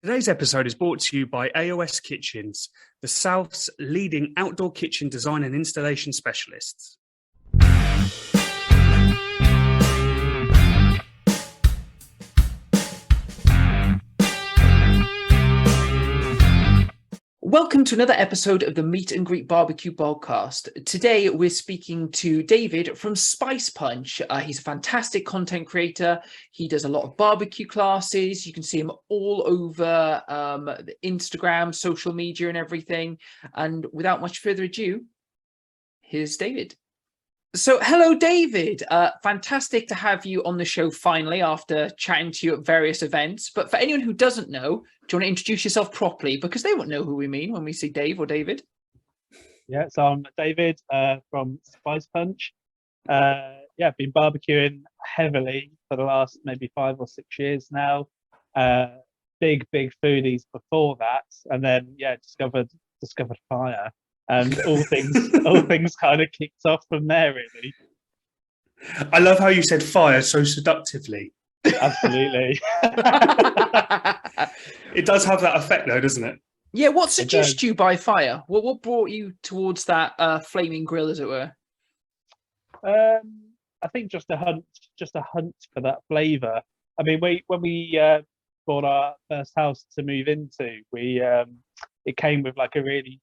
Today's episode is brought to you by AOS Kitchens, the South's leading outdoor kitchen design and installation specialists. Welcome to another episode of the Meet and Greet Barbecue podcast. Today we're speaking to David from Spice Punch. He's a fantastic content creator. He does a lot of barbecue classes. You can see him all over Instagram, social media and everything. And without much further ado, here's David. So, hello, David. Fantastic to have you on the show finally after chatting to you at various events. But for anyone who doesn't know, do you want to introduce yourself properly? Because they won't know who we mean when we say Dave or David. Yeah, so I'm David from Spice Punch. Been barbecuing heavily for the last maybe 5 or 6 years now. Big foodies before that, and then discovered fire. And all things kind of kicked off from there, really. I love how you said fire so seductively. Absolutely. It does have that effect though, doesn't it? Yeah, what seduced you by fire? What brought you towards that flaming grill, as it were? I think just a hunt for that flavour. I mean, when we bought our first house to move into, it came with like a really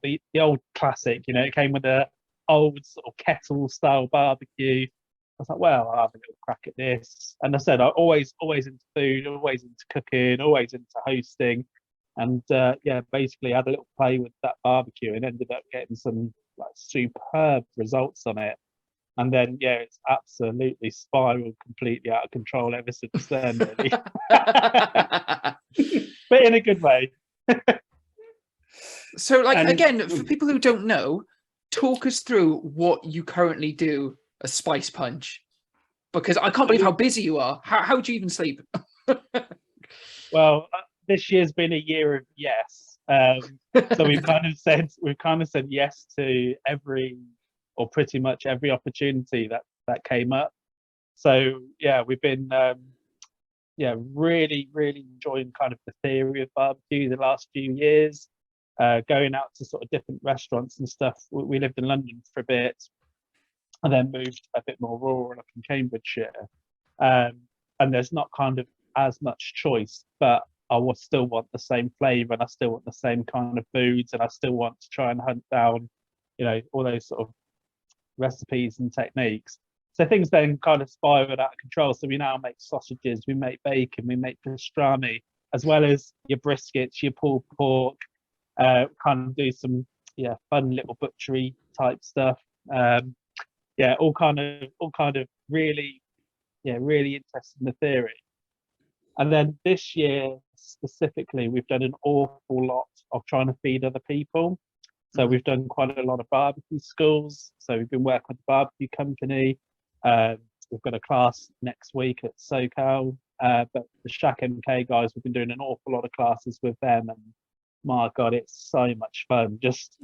the old classic, it came with a old sort of kettle style barbecue. I was like, well, I'll have a little crack at this. And I said, I'm always into food, always into cooking, always into hosting. And basically had a little play with that barbecue and ended up getting some like superb results on it. And then, it's absolutely spiraled completely out of control ever since then, really. But in a good way. So, again, for people who don't know, talk us through what you currently do as Spice Punch. Because I can't believe how busy you are. How do you even sleep? Well, this year's been a year of yes. So we've kind of said yes to pretty much every opportunity that came up. So we've been really enjoying kind of the theory of barbecue the last few years. Going out to sort of different restaurants and stuff. We lived in London for a bit and then moved a bit more rural up in Cambridgeshire. And there's not kind of as much choice, but I will still want the same flavour and I still want the same kind of foods and I still want to try and hunt down, all those sort of recipes and techniques. So things then kind of spiraled out of control. So we now make sausages, we make bacon, we make pastrami, as well as your briskets, your pulled pork. Kind of do some fun little butchery type stuff. All kind of really interested in the theory. And then this year specifically, we've done an awful lot of trying to feed other people. So we've done quite a lot of barbecue schools. So we've been working with the barbecue company. We've got a class next week at SoCal. But the Shack MK guys, we've been doing an awful lot of classes with them, and my God, it's so much fun. Just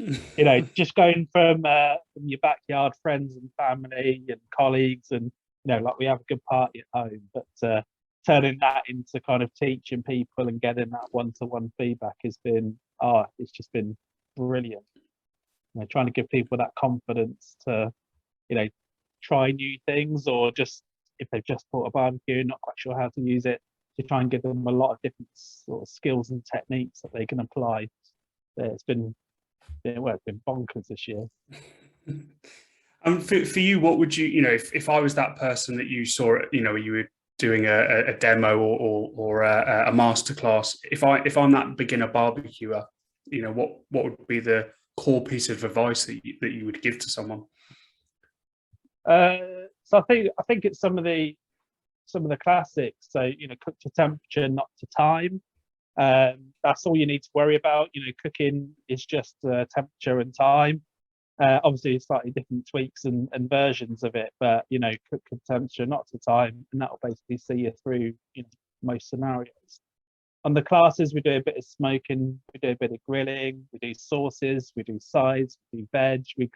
just going from your backyard, friends and family and colleagues, and like we have a good party at home. But turning that into kind of teaching people and getting that one-to-one feedback has been it's just been brilliant. Trying to give people that confidence to try new things, or just if they've just bought a barbecue, not quite sure how to use it, to try and give them a lot of different sort of skills and techniques that they can apply. It's been bonkers this year. For you, what would you, if I was that person that you saw, you were doing a demo or a masterclass, if I'm that beginner barbecuer, what would be the core piece of advice that you would give to someone? So I think it's some of the classics. So cook to temperature, not to time. That's all you need to worry about. Cooking is just temperature and time. Obviously slightly different tweaks and versions of it, but cook to temperature, not to time, and that will basically see you through most scenarios. On the classes, we do a bit of smoking, we do a bit of grilling, we do sauces, we do sides, we do veg. We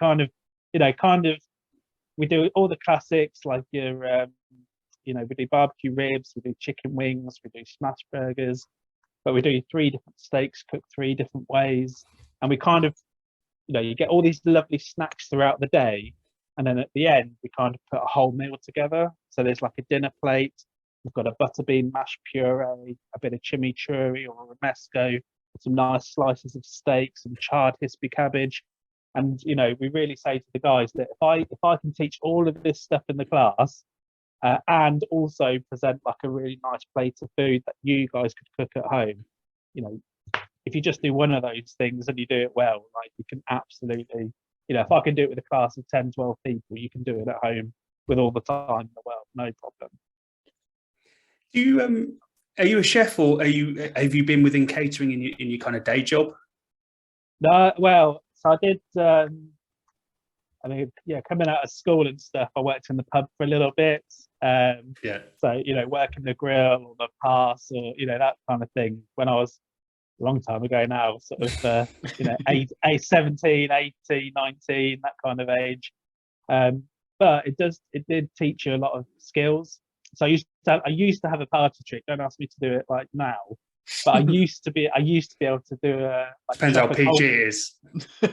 we do all the classics like your we do barbecue ribs, we do chicken wings, we do smash burgers. but we do 3 different steaks cooked 3 different ways, and we kind of, you get all these lovely snacks throughout the day, and then at the end we kind of put a whole meal together. So there's like a dinner plate. We've got a butterbean mash puree, a bit of chimichurri or romesco, some nice slices of steak, some charred hispy cabbage. And we really say to the guys that if I can teach all of this stuff in the class, and also present like a really nice plate of food that you guys could cook at home, if you just do one of those things and you do it well, like, you can absolutely, if I can do it with a class of 10, 12 people, you can do it at home with all the time in the world, no problem. Do you are you a chef, or have you been within catering in your kind of day job? No, well, so I did. Coming out of school and stuff, I worked in the pub for a little bit. So working the grill or the pass, or that kind of thing. When I was a long time ago now, sort of 17, 18, 19, that kind of age. But it did teach you a lot of skills. So I used to have a party trick. Don't ask me to do it like now, but I used to be able to do a. Depends how PG it is.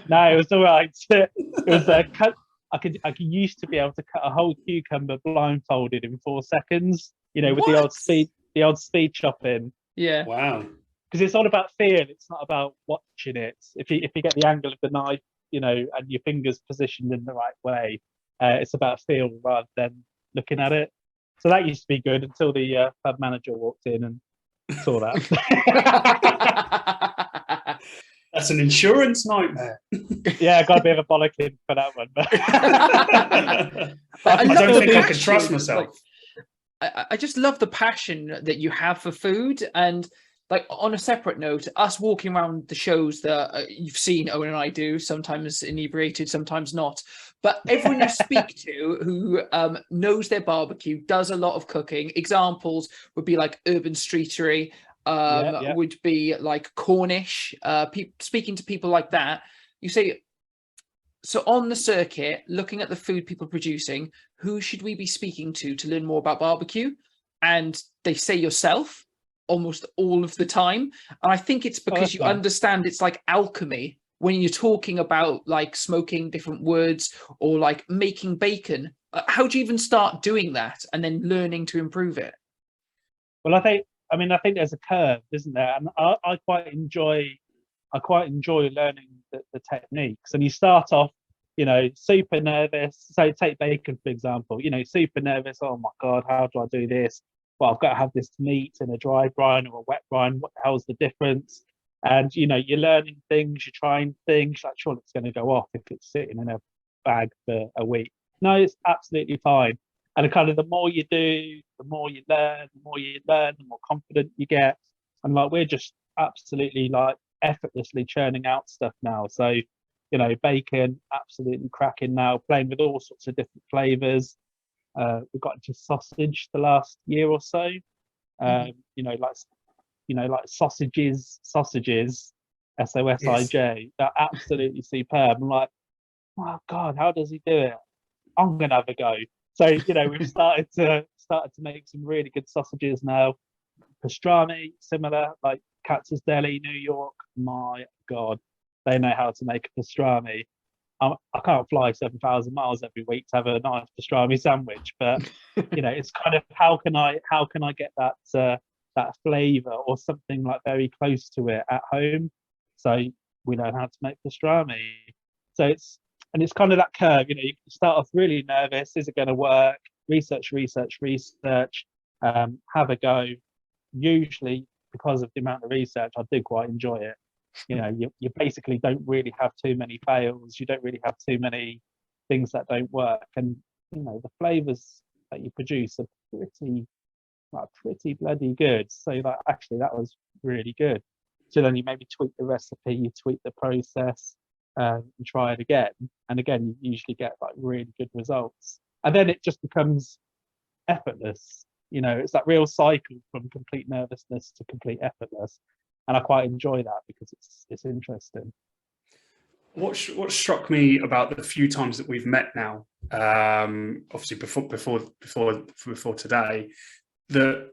No, it was all right. It was a cut. I used to be able to cut a whole cucumber blindfolded in 4 seconds. With the old speed chopping. Yeah. Wow. Because it's all about feel. It's not about watching it. If you get the angle of the knife, and your fingers positioned in the right way, it's about feel rather than looking at it. So that used to be good until the pub manager walked in and saw that. That's an insurance nightmare. Yeah, I got a bit of a bollocking for that one. But I don't think I could trust myself. I just love the passion that you have for food. And like, on a separate note, us walking around the shows that you've seen Owen and I do, sometimes inebriated, sometimes not. But everyone you speak to who knows their barbecue, does a lot of cooking. Examples would be like Urban Streetery, would be like Cornish. Speaking to people like that, you say, so on the circuit, looking at the food people are producing, who should we be speaking to learn more about barbecue? And they say yourself almost all of the time. And I think it's because you understand it's like alchemy when you're talking about like smoking different words or like making bacon. How do you even start doing that and then learning to improve it? Well, I think there's a curve, isn't there? And I quite enjoy learning the techniques. And you start off, super nervous. So take bacon, for example, super nervous. Oh my God, how do I do this? Well, I've got to have this meat in a dry brine or a wet brine. What the hell's the difference? And, you're learning things, you're trying things, like, sure, it's going to go off if it's sitting in a bag for a week. No, it's absolutely fine. And kind of the more you do, the more you learn, the more confident you get. And like, we're just absolutely like effortlessly churning out stuff now. So, bacon, absolutely cracking now, playing with all sorts of different flavors. We've got into sausage the last year or so. Like sausages, SOSIJ. Yes. They're absolutely superb. I'm like, oh God, how does he do it? I'm gonna have a go. So we've started to make some really good sausages now. Pastrami, similar, like Katz's Deli, New York. My God, they know how to make a pastrami. I can't fly 7,000 miles every week to have a nice pastrami sandwich, but it's kind of how can I get that flavour or something like very close to it at home. So we learn how to make pastrami. So it's kind of that curve. You start off really nervous. Is it going to work? Research. Have a go. Usually, because of the amount of research, I do quite enjoy it. You basically don't really have too many fails. You don't really have too many things that don't work. And the flavors that you produce are pretty bloody good. So actually that was really good. So then you maybe tweak the recipe, you tweak the process, and try it again. And again, you usually get like really good results. And then it just becomes effortless. It's that real cycle from complete nervousness to complete effortless. And I quite enjoy that because it's interesting. What struck me about the few times that we've met now, obviously before today, that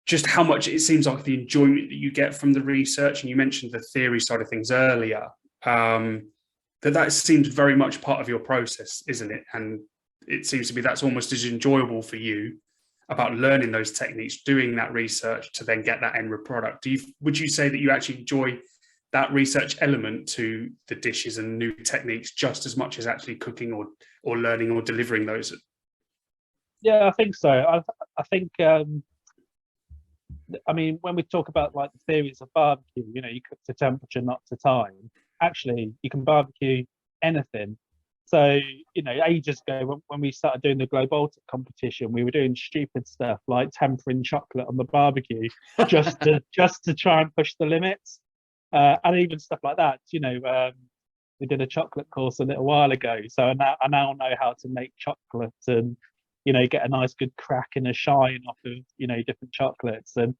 just how much it seems like the enjoyment that you get from the research, and you mentioned the theory side of things earlier, that seems very much part of your process, isn't it? And it seems to be that's almost as enjoyable for you about learning those techniques, doing that research to then get that end product. Would you say that you actually enjoy that research element to the dishes and new techniques just as much as actually cooking or learning or delivering those? Yeah, I think so. I think, I mean, when we talk about like the theories of barbecue, you know, you cook to temperature, not to time. Actually, you can barbecue anything. So, you know, ages ago when we started doing the Globaltic competition, we were doing stupid stuff like tempering chocolate on the barbecue just to try and push the limits. And even stuff like that, you know, we did a chocolate course a little while ago. So I now know how to make chocolate and, you know, get a nice good crack and a shine off of, you know, different chocolates. And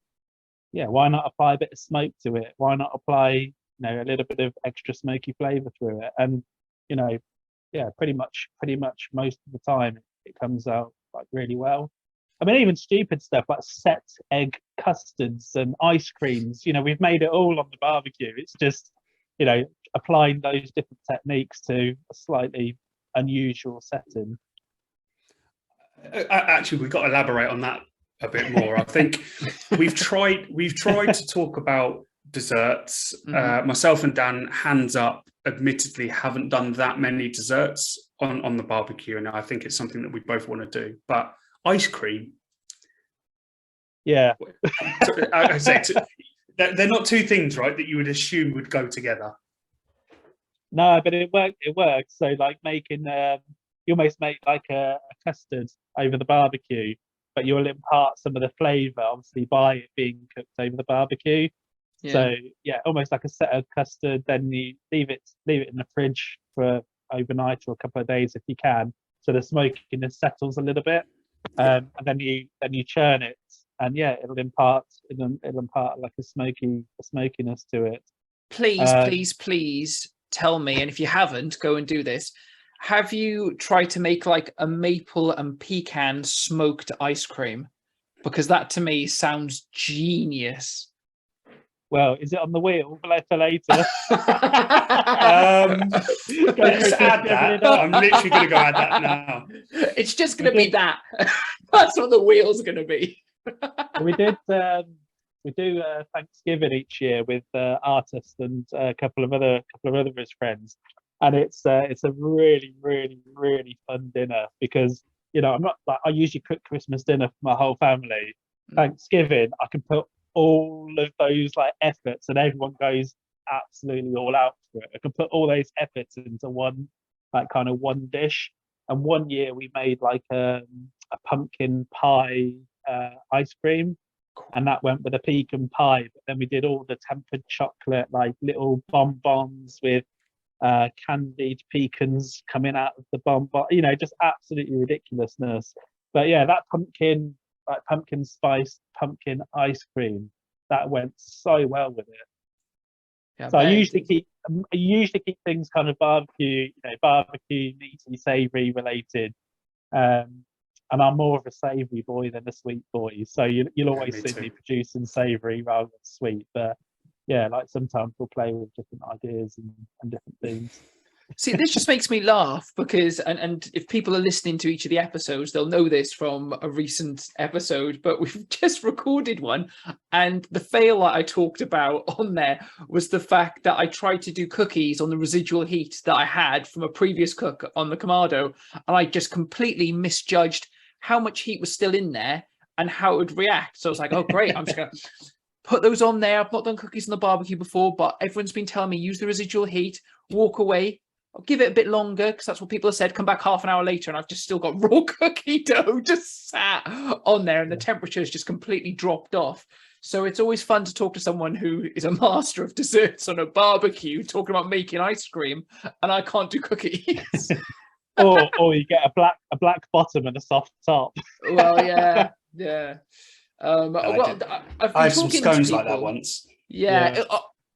yeah, why not apply a bit of smoke to it? Why not apply, you know, a little bit of extra smoky flavor through it? And, you know, yeah, pretty much most of the time it comes out like really well. I mean, even stupid stuff like set egg custards and ice creams, you know, we've made it all on the barbecue. It's just, you know, applying those different techniques to a slightly unusual setting. Actually, we've got to elaborate on that a bit more. I think we've tried to talk about desserts. Myself and Dan, hands up, admittedly haven't done that many desserts on the barbecue, and I think it's something that we both want to do. But ice cream, yeah, I say they're not two things, right, that you would assume would go together. No, but it works. So like making you almost make like a custard over the barbecue, but you'll impart some of the flavor obviously by it being cooked over the barbecue. Yeah. So yeah, almost like a set of custard. Then you leave it in the fridge for overnight or a couple of days if you can, so the smokiness settles a little bit. And then you churn it, and yeah, it'll impart like a smokiness to it. Please tell me, and if you haven't, go and do this. Have you tried to make like a maple and pecan smoked ice cream? Because that to me sounds genius. Well, is it on the wheel for later? Let's add that. I'm literally going to go add that now. It's just going to be that. That's what the wheel's going to be. We do Thanksgiving each year with artists and a couple of other of his friends, and it's a really fun dinner because, you know, I'm not like, I usually cook Christmas dinner for my whole family. Thanksgiving, I can put all of those like efforts, and everyone goes absolutely all out for it. I can put all those efforts into one dish. And one year we made like a pumpkin pie ice cream, and that went with a pecan pie. But then we did all the tempered chocolate, like little bonbons with candied pecans coming out of the bonbon, you know, just absolutely ridiculousness. But yeah, that pumpkin spice pumpkin ice cream, that went so well with it. Yeah, so I usually keep things kind of barbecue meaty, savoury related. And I'm more of a savoury boy than a sweet boy. So you'll always see me producing savoury rather than sweet. But yeah, like sometimes we'll play with different ideas and different things. See, this just makes me laugh because, and if people are listening to each of the episodes, they'll know this from a recent episode, but we've just recorded one. And the fail that I talked about on there was the fact that I tried to do cookies on the residual heat that I had from a previous cook on the Kamado. And I just completely misjudged how much heat was still in there and how it would react. So I was like, oh, great, I'm just going to put those on there. I've not done cookies on the barbecue before, but everyone's been telling me use the residual heat, walk away. I'll give it a bit longer because that's what people have said. Come back half an hour later and I've just still got raw cookie dough just sat on there and the temperature has just completely dropped off. So it's always fun to talk to someone who is a master of desserts on a barbecue talking about making ice cream, and I can't do cookies. or you get a black bottom and a soft top. Well, yeah. I've had some scones like that once. Yeah.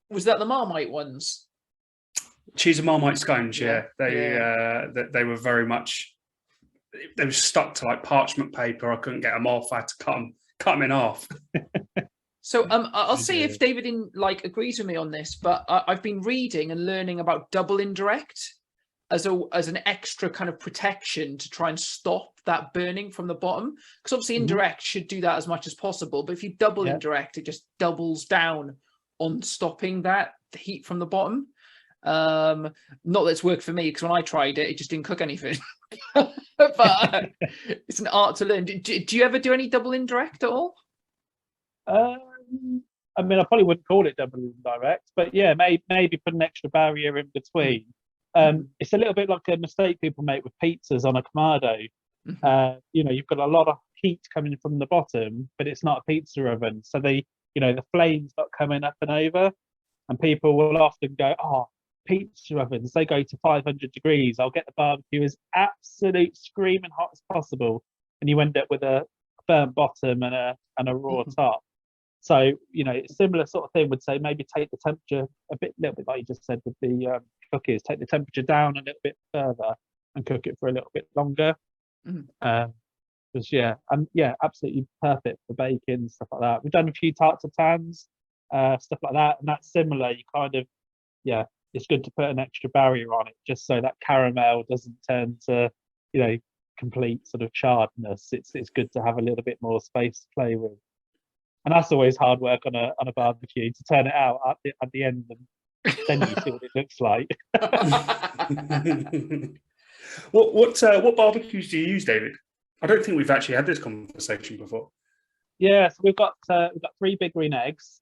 Was that the Marmite ones? Cheese and Marmite scones, yeah. They were very much, they were stuck to like parchment paper. I couldn't get them off. I had to cut them in half. So I'll see Yeah. if David agrees with me on this, but I've been reading and learning about double indirect as an extra kind of protection to try and stop that burning from the bottom. Because obviously indirect should do that as much as possible, but if you double indirect, it just doubles down on stopping that heat from the bottom. Not that it's worked for me, because when I tried it, it just didn't cook anything. But it's an art to learn. Do you ever do any double indirect at all? I mean, I probably wouldn't call it double indirect, but yeah, maybe put an extra barrier in between. It's a little bit like a mistake people make with pizzas on a Kamado. You've got a lot of heat coming from the bottom, but it's not a pizza oven, so the flame's not coming up and over, and people will often go, "Oh, pizza ovens, they go to 500 degrees. I'll get the barbecue as absolute screaming hot as possible," and you end up with a burnt bottom and a raw top. So, a similar sort of thing would say maybe take the temperature little bit like you just said with the cookies, take the temperature down a little bit further and cook it for a little bit longer. Absolutely perfect for baking, stuff like that. We've done a few tarts of tans, stuff like that, and that's similar. You kind of, it's good to put an extra barrier on it just so that caramel doesn't turn to, complete sort of charredness. It's good to have a little bit more space to play with. And that's always hard work on a barbecue, to turn it out at the end, and then you see what it looks like. What barbecues do you use, David? I don't think we've actually had this conversation before. Yeah, so we've got 3 big green eggs,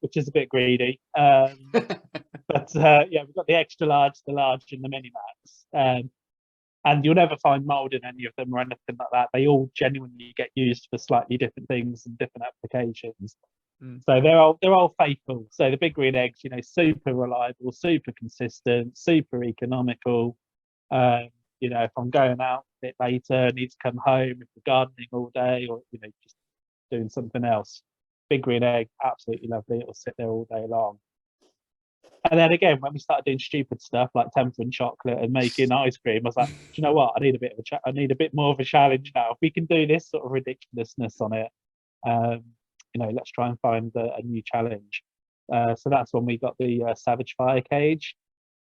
which is a bit greedy. But we've got the extra large, the large, and the mini max. And you'll never find mold in any of them or anything like that. They all genuinely get used for slightly different things and different applications. So they're all faithful. So the big green eggs, super reliable, super consistent, super economical. If I'm going out a bit later, need to come home, if we're gardening all day, or just doing something else, big green egg, absolutely lovely. It'll sit there all day long. And then again, when we started doing stupid stuff like tempering chocolate and making ice cream, I was like, do you know what? I need a bit more of a challenge now. If we can do this sort of ridiculousness on it, let's try and find a new challenge. So that's when we got the Savage Fire Cage.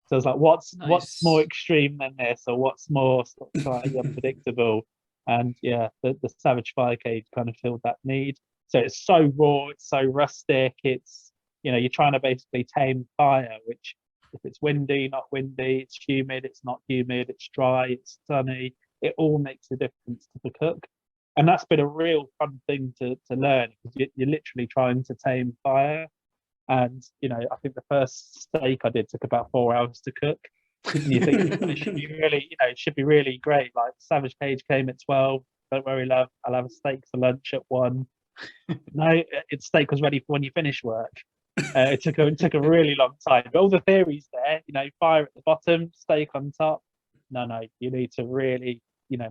So I was like, what's more extreme than this, or what's more sort of slightly unpredictable? And the Savage Fire Cage kind of filled that need. So it's so raw, it's so rustic, it's you're trying to basically tame fire, which if it's windy, not windy, it's humid, it's not humid, it's dry, it's sunny, it all makes a difference to the cook. And that's been a real fun thing to learn, because you're literally trying to tame fire. And I think the first steak I did took about 4 hours to cook. And you think it should be really, it should be really great. Like Savage Cage came at 12. Don't worry, love, I'll have a steak for lunch at 1. No, steak was ready for when you finish work. It took a really long time. But all the theories there, fire at the bottom, steak on top. No, you need to really,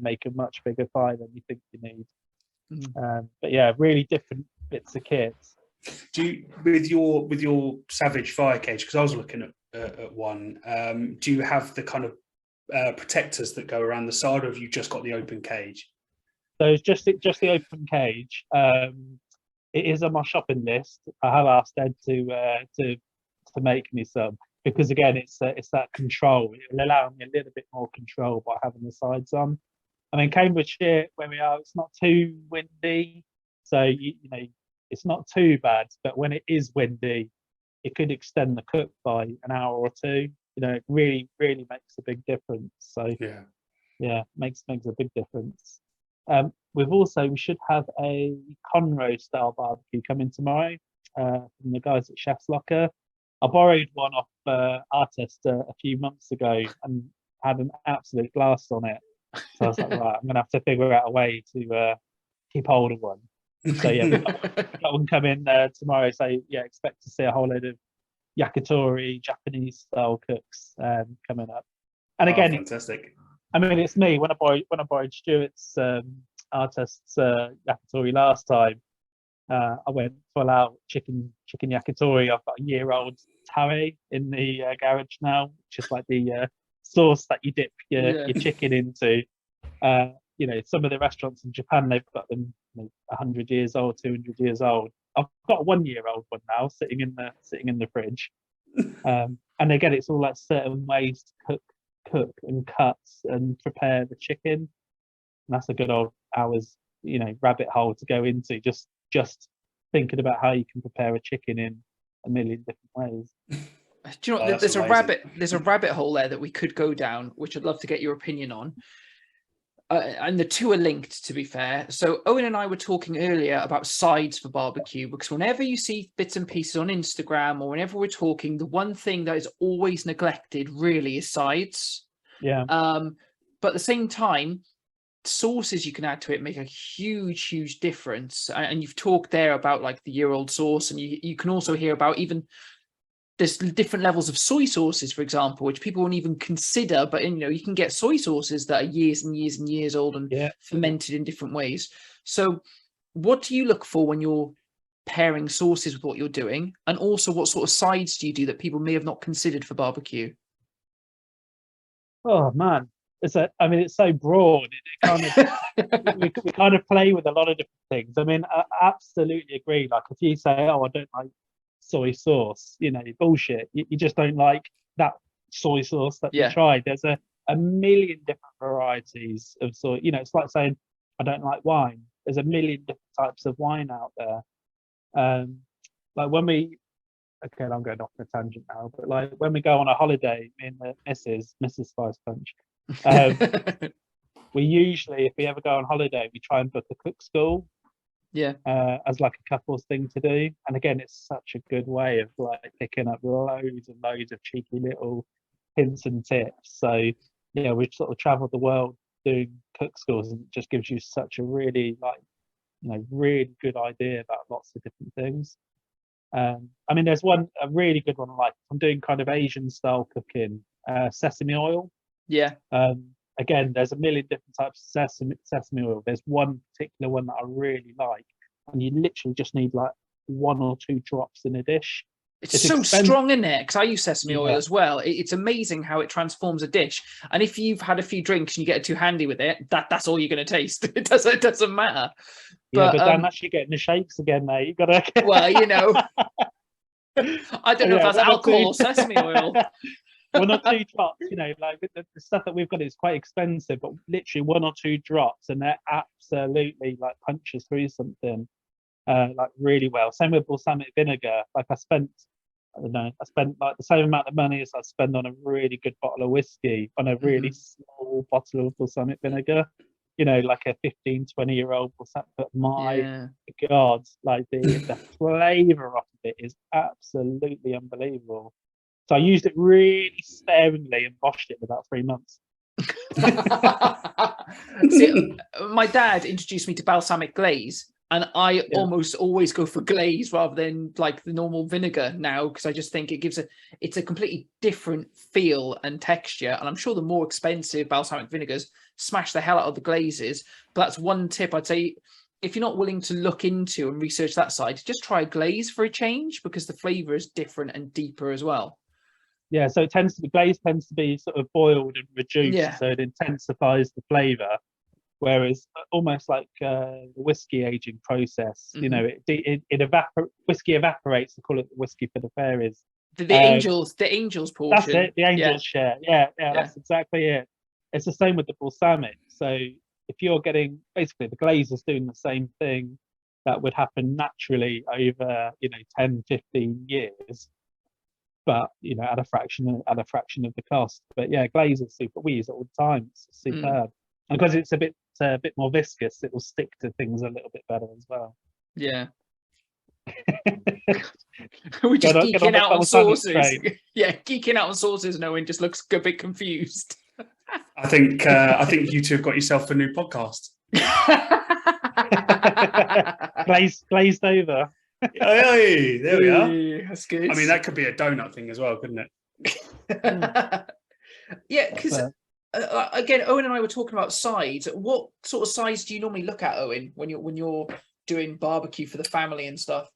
make a much bigger fire than you think you need. But really different bits of kit. Do you, with your Savage Fire Cage, because I was looking at one, do you have the kind of protectors that go around the side, or have you just got the open cage? So it's just the open cage. It is on my shopping list. I have asked Ed to make me some, because again, it's that control. It will allow me a little bit more control by having the sides on. I mean, Cambridgeshire, where we are, it's not too windy, so it's not too bad. But when it is windy, it could extend the cook by an hour or two. It really, really makes a big difference. So makes a big difference. We should have a Conroe style barbecue coming tomorrow from the guys at Chef's Locker. I borrowed one off Artist a few months ago and had an absolute blast on it. So I was like, right, I'm gonna have to figure out a way to keep hold of one. So we've got one coming tomorrow. So expect to see a whole load of yakitori Japanese style cooks coming up. And again, fantastic. I mean, it's me. When I borrowed Stuart's Artist's yakitori last time, I went full out chicken yakitori. I've got a year-old tare in the garage now, which is like the sauce that you dip your chicken into. you know, some of the restaurants in Japan, they've got them 100 years old, 200 years old. I've got a 1-year-old one now sitting in the fridge. And again, it's all like certain ways to cook and cut and prepare the chicken. And that's a good old hours, you know, rabbit hole to go into, just thinking about how you can prepare a chicken in a million different ways. Do you know what? There's a rabbit hole there that we could go down, which I'd love to get your opinion on. And the two are linked, to be fair. So Owen and I were talking earlier about sides for barbecue, because whenever you see bits and pieces on Instagram or whenever we're talking, the one thing that is always neglected really is sides. Yeah. But at the same time, sauces you can add to it make a huge difference. And you've talked there about like the year-old sauce, and you can also hear about even there's different levels of soy sauces, for example, which people won't even consider. But you know, you can get soy sauces that are years and years and years old and fermented in different ways. So what do you look for when you're pairing sauces with what you're doing? And also, what sort of sides do you do that people may have not considered for barbecue? Oh man, it's so broad. It kind of we kind of play with a lot of different things. I mean, I absolutely agree. Like if you say, "Oh, I don't like soy sauce," you know, bullshit. You just don't like that soy sauce that you tried. There's a million different varieties of soy. You know, it's like saying, "I don't like wine." There's a million different types of wine out there. Like when we okay, I'm going off on a tangent now, but like when we go on a holiday, me and the Mrs. Spice Punch, we usually, if we ever go on holiday, we try and book a cook school. Yeah. As like a couple's thing to do. And again, it's such a good way of like picking up loads and loads of cheeky little hints and tips. So yeah, we've sort of traveled the world doing cook schools, and it just gives you such a really really good idea about lots of different things. I mean, there's a really good one, like I'm doing kind of Asian style cooking, sesame oil. Yeah. Again, there's a million different types of sesame oil. There's one particular one that I really like, and you literally just need like 1 or 2 drops in a dish. It's so strong in there, because I use sesame oil as well. It's amazing how it transforms a dish. And if you've had a few drinks and you get it too handy with it, that's all you're going to taste. It doesn't matter. But then actually getting the shakes again, mate. You gotta. Well, you know, I don't know if that's alcohol or sesame oil. 1 or 2 drops, you know, like the stuff that we've got is quite expensive, but literally 1 or 2 drops, and that absolutely like punches through something like really well. Same with balsamic vinegar. Like I spent like the same amount of money as I spend on a really good bottle of whiskey on a really small bottle of balsamic vinegar. You know, like a 15-20-year-old balsamic. But my God, like the flavour of it is absolutely unbelievable. So I used it really sparingly and boshed it in about 3 months. See, my dad introduced me to balsamic glaze, and I almost always go for glaze rather than like the normal vinegar now, because I just think it's a completely different feel and texture. And I'm sure the more expensive balsamic vinegars smash the hell out of the glazes. But that's one tip I'd say. If you're not willing to look into and research that side, just try glaze for a change, because the flavour is different and deeper as well. Yeah, so glaze tends to be sort of boiled and reduced, so it intensifies the flavour. Whereas almost like the whiskey aging process, you know, whiskey evaporates. They call it the whiskey for the fairies. The angels portion. That's it. The angels share. Yeah, that's exactly it. It's the same with the balsamic. So if you're getting basically the glaze is doing the same thing that would happen naturally over 10, 15 years. But at a fraction of the cost. But yeah, glaze is super. We use it all the time. It's superb, and because it's a bit more viscous, it will stick to things a little bit better as well. Yeah. We're just geeking out on sauces. Yeah, geeking out on sauces. No one just looks a bit confused. I think you two have got yourself a new podcast. Glazed over. Hey, there we are. That's good. I mean, that could be a donut thing as well, couldn't it? Yeah, because again, Owen and I were talking about sides. What sort of sides do you normally look at, Owen, when you're doing barbecue for the family and stuff?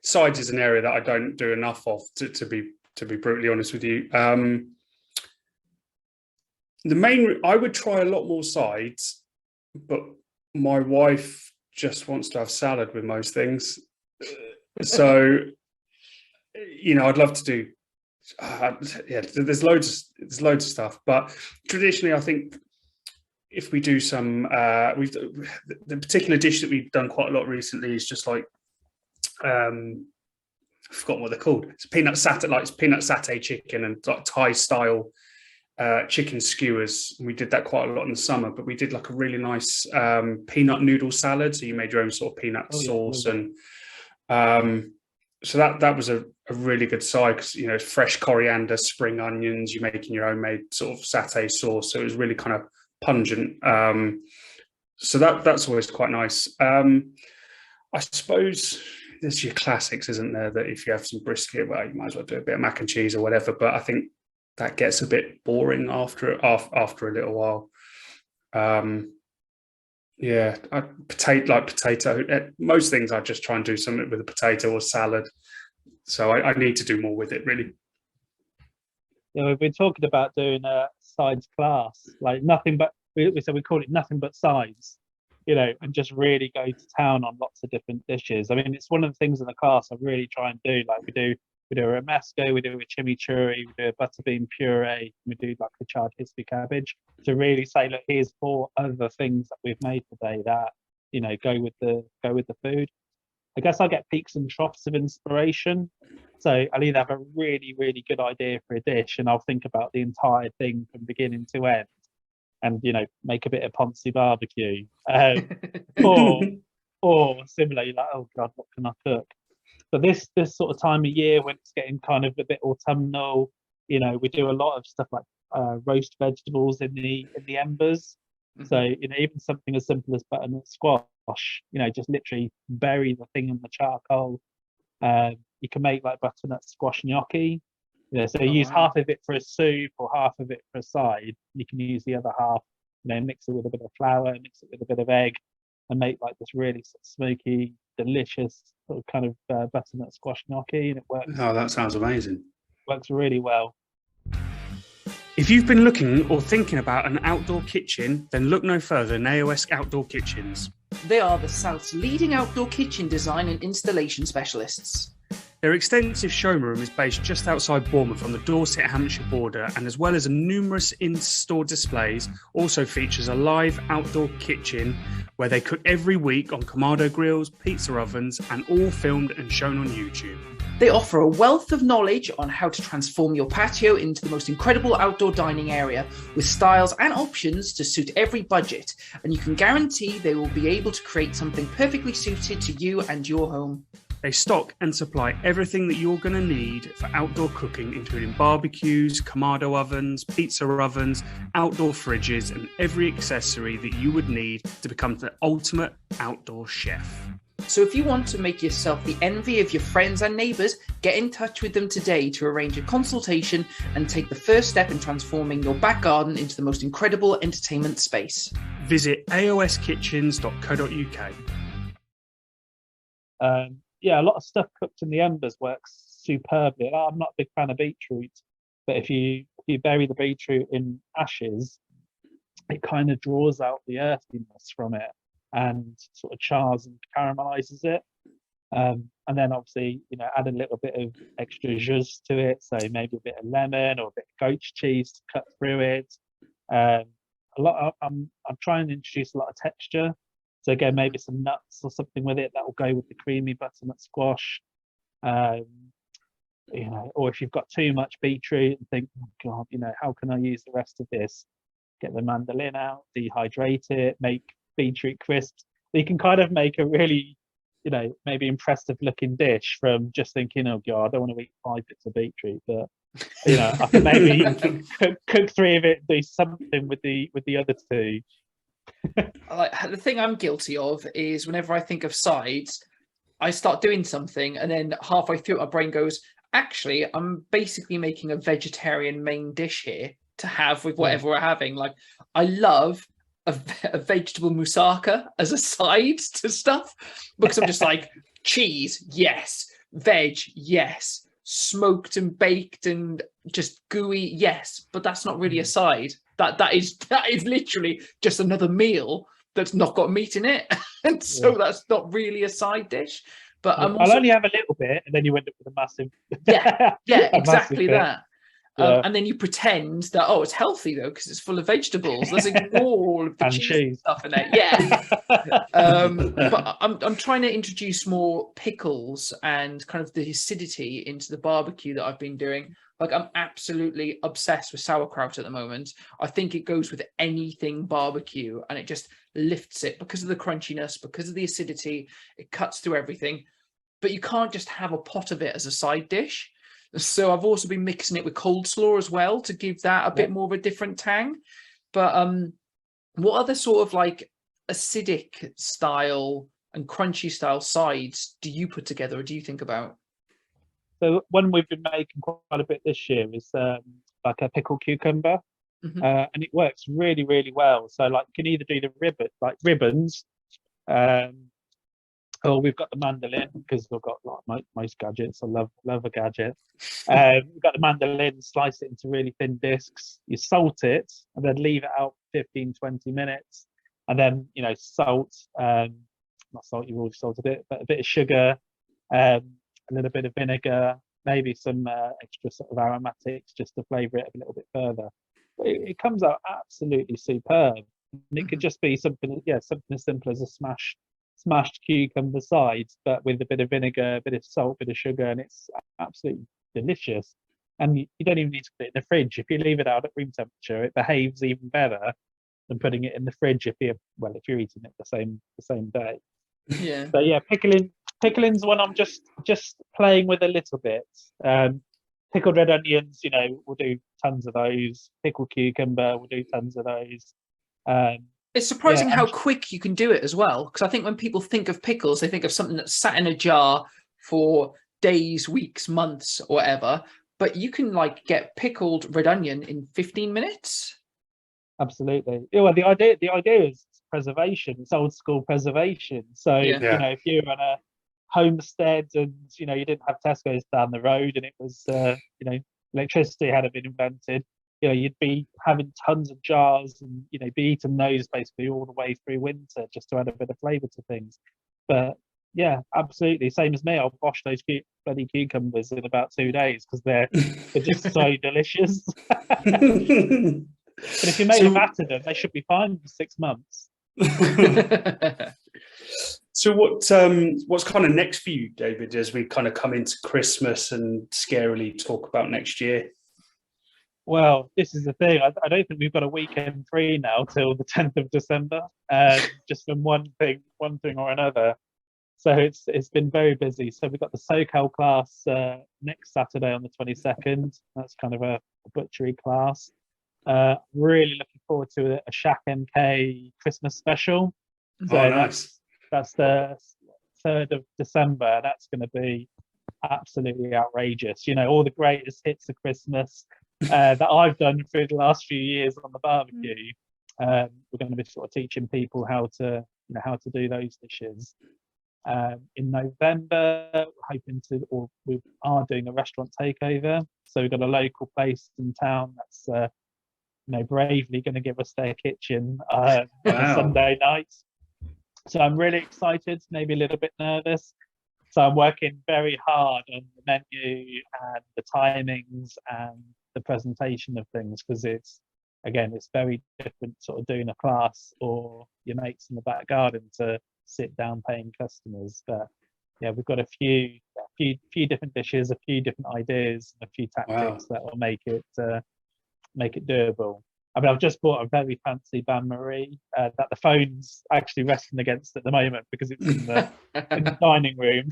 Sides is an area that I don't do enough of, to be brutally honest with you. I would try a lot more sides, but my wife just wants to have salad with most things. So, I'd love to do, there's loads of stuff, but traditionally, I think if we do some, the particular dish that we've done quite a lot recently is just like, I've forgotten what they're called. It's peanut satay chicken and like Thai style chicken skewers. We did that quite a lot in the summer, but we did like a really nice peanut noodle salad. So you made your own sort of peanut sauce, and so that was a really good side because fresh coriander, spring onions. You're making your own made sort of satay sauce, so it was really kind of pungent. So that's always quite nice. I suppose there's your classics, isn't there? That if you have some brisket, well, you might as well do a bit of mac and cheese or whatever. But I think that gets a bit boring after a little while. Potato. Most things I just try and do something with a potato or salad. So I need to do more with it, really. Yeah, we've been talking about doing a sides class, like nothing but we said we call it nothing but sides, and just really go to town on lots of different dishes. I mean, it's one of the things in the class I really try and do. Like we do a romesco, we do a chimichurri, we do a butterbean puree, we do like a charred hispy cabbage, to really say, look, here's 4 other things that we've made today that go with the food. I guess I get peaks and troughs of inspiration. So I'll either have a really, really good idea for a dish and I'll think about the entire thing from beginning to end and, make a bit of Ponzi barbecue. Or similarly, like, oh God, what can I cook? But this sort of time of year when it's getting kind of a bit autumnal, we do a lot of stuff like roast vegetables in the embers. Mm-hmm. So, even something as simple as butternut squash, just literally bury the thing in the charcoal. You can make like butternut squash gnocchi. So you use half of it for a soup or half of it for a side. You can use the other half, mix it with a bit of flour, mix it with a bit of egg, and make like this really sort of smoky, delicious sort of kind of butternut squash gnocchi, and it works. Oh, that sounds amazing. Works really well. If you've been looking or thinking about an outdoor kitchen, then look no further than AOS Outdoor Kitchens. They are the South's leading outdoor kitchen design and installation specialists. Their extensive showroom is based just outside Bournemouth on the Dorset-Hampshire border, and as well as numerous in-store displays, also features a live outdoor kitchen where they cook every week on Kamado grills, pizza ovens, and all filmed and shown on YouTube. They offer a wealth of knowledge on how to transform your patio into the most incredible outdoor dining area with styles and options to suit every budget, and you can guarantee they will be able to create something perfectly suited to you and your home. They stock and supply everything that you're going to need for outdoor cooking, including barbecues, Kamado ovens, pizza ovens, outdoor fridges, and every accessory that you would need to become the ultimate outdoor chef. So if you want to make yourself the envy of your friends and neighbours, get in touch with them today to arrange a consultation and take the first step in transforming your back garden into the most incredible entertainment space. Visit aoskitchens.co.uk. A lot of stuff cooked in the embers works superbly. I'm not a big fan of beetroot, but if you bury the beetroot in ashes, it kind of draws out the earthiness from it and sort of chars and caramelizes it. And then obviously, add a little bit of extra zhuzh to it. So maybe a bit of lemon or a bit of goat cheese to cut through it. I'm trying to introduce a lot of texture. So again, maybe some nuts or something with it that will go with the creamy butternut squash. Or if you've got too much beetroot and think, oh God, how can I use the rest of this? Get the mandolin out, dehydrate it, make beetroot crisps. You can kind of make a really, maybe impressive looking dish from just thinking, oh God, I don't want to eat 5 bits of beetroot, but I can maybe cook 3 of it, do something with the other 2. The thing I'm guilty of is whenever I think of sides, I start doing something and then halfway through my brain goes, actually, I'm basically making a vegetarian main dish here to have with whatever we're having. Like, I love a vegetable moussaka as a side to stuff because I'm just like, cheese, yes, veg, yes, smoked and baked and just gooey, yes, but that's not really a side. that is literally just another meal that's not got meat in it, and so that's not really a side dish. But I'll only have a little bit, and then you end up with a massive. Yeah, a exactly massive that. Yeah. And then you pretend that, oh, it's healthy though because it's full of vegetables. Let's ignore all of the And cheese stuff in it. Yeah. But I'm trying to introduce more pickles and kind of the acidity into the barbecue that I've been doing. Like, I'm absolutely obsessed with sauerkraut at the moment. I think it goes with anything barbecue, and it just lifts it because of the crunchiness, because of the acidity. It cuts through everything. But you can't just have a pot of it as a side dish. So I've also been mixing it with coleslaw as well to give that a bit more of a different tang. But what other sort of like acidic style and crunchy style sides do you put together or do you think about? So one we've been making quite a bit this year is like a pickled cucumber, and it works really, really well. So like you can either do the ribbons, or we've got the mandolin because we've got like most gadgets. I love a gadget. We've got the mandolin, slice it into really thin discs. You salt it and then leave it out 15-20 minutes, and then salt. Not salt, you've already salted it, but a bit of sugar, a little bit of vinegar, maybe some extra sort of aromatics just to flavour it a little bit further. But it comes out absolutely superb. And it could just be something as simple as a smashed cucumber sides, but with a bit of vinegar, a bit of salt, a bit of sugar, and it's absolutely delicious. And you don't even need to put it in the fridge. If you leave it out at room temperature, it behaves even better than putting it in the fridge if you're eating it the same day. Yeah. So yeah, pickling's one I'm just playing with a little bit. Pickled red onions, we'll do tons of those. Pickled cucumber, we'll do tons of those. It's surprising how quick you can do it as well. Because I think when people think of pickles, they think of something that's sat in a jar for days, weeks, months, or whatever. But you can like get pickled red onion in 15 minutes. Absolutely. Yeah, well, the idea is preservation. It's old school preservation. So if you're on a homestead and you didn't have Tesco's down the road and it was electricity hadn't been invented, you'd be having tons of jars and be eating those basically all the way through winter just to add a bit of flavour to things. But yeah, absolutely, same as me. I'll wash those bloody cucumbers in about 2 days because they're just so delicious. But if you made them after them, they should be fine for 6 months. So what's kind of next for you, David, as we kind of come into Christmas and scarily talk about next year? Well, this is the thing. I don't think we've got a weekend free now till the 10th of December, just from one thing or another. So it's been very busy. So we've got the SoCal class next Saturday on the 22nd. That's kind of a butchery class. Really looking forward to a Shack MK Christmas special. So nice. That's the 3rd of December. That's going to be absolutely outrageous. All the greatest hits of Christmas that I've done through the last few years on the barbecue. We're going to be sort of teaching people how to do those dishes. In November, we are doing a restaurant takeover. So we've got a local place in town that's bravely going to give us their kitchen on a Sunday night. So I'm really excited, maybe a little bit nervous. So I'm working very hard on the menu and the timings and the presentation of things because it's very different sort of doing a class or your mates in the back garden to sit down paying customers. But yeah, we've got a few different dishes, a few different ideas, and a few tactics that will make it doable. I mean, I've just bought a very fancy bain marie that the phone's actually resting against at the moment because it's in the dining room.